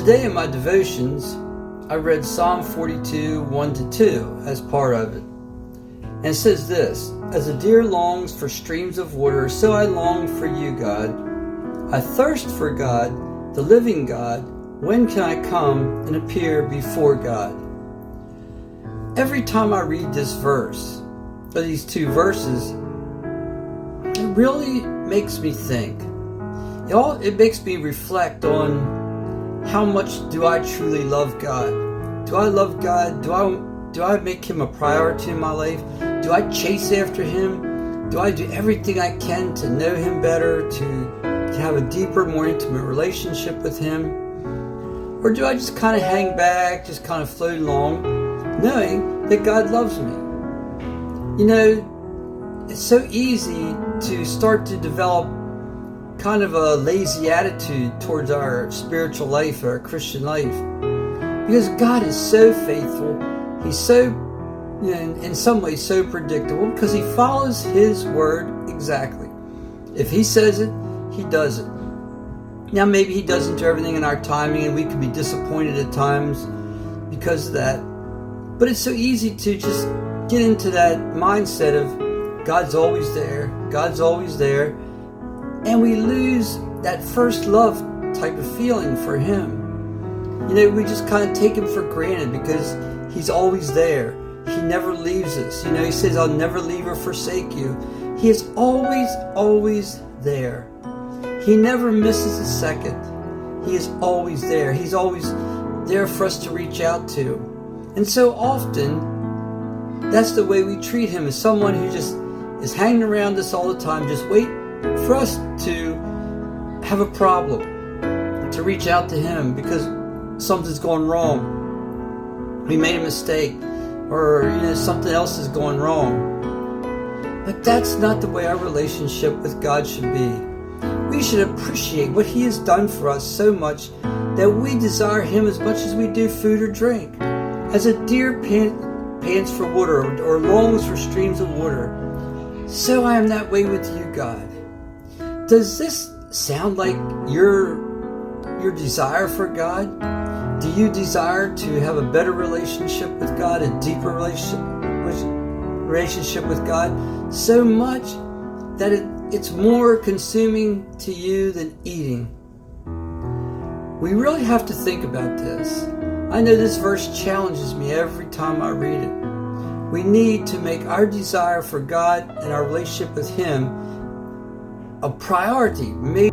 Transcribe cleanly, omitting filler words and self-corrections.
Today in my devotions, I read Psalm 42, 1-2 as part of it. And it says this: "As a deer longs for streams of water, so I long for you, God. I thirst for God, the living God. When can I come and appear before God?" Every time I read this verse, or these two verses, it really makes me think. It makes me reflect on how much do I truly love God? Do I love God? Do I make Him a priority in my life? Do I chase after Him? Do I do everything I can to know Him better, to have a deeper, more intimate relationship with Him? Or do I just kind of hang back, just kind of float along, knowing that God loves me? You know, it's so easy to start to develop kind of a lazy attitude towards our spiritual life, our Christian life, because God is so faithful. He's so, in some ways, so predictable, because He follows His word exactly. If He says it, He does it. Now, maybe He doesn't do everything in our timing, and we can be disappointed at times because of that. But it's so easy to just get into that mindset of God's always there, God's always there, and we lose that first love type of feeling for Him. You know, we just kind of take Him for granted because He's always there. He never leaves us. You know, He says, "I'll never leave or forsake you." He is always, always there. He never misses a second. He is always there. He's always there for us to reach out to. And so often, that's the way we treat Him, as someone who just is hanging around us all the time, just wait for us to have a problem, to reach out to Him because something's going wrong. We made a mistake, or something else is going wrong. But that's not the way our relationship with God should be. We should appreciate what He has done for us so much that we desire Him as much as we do food or drink. As a deer pants for water or longs for streams of water, so I am that way with you, God. Does this sound like your desire for God? Do you desire to have a better relationship with God, a deeper relationship with God, so much that it's more consuming to you than eating? We really have to think about this. I know this verse challenges me every time I read it. We need to make our desire for God and our relationship with Him a priority. Maybe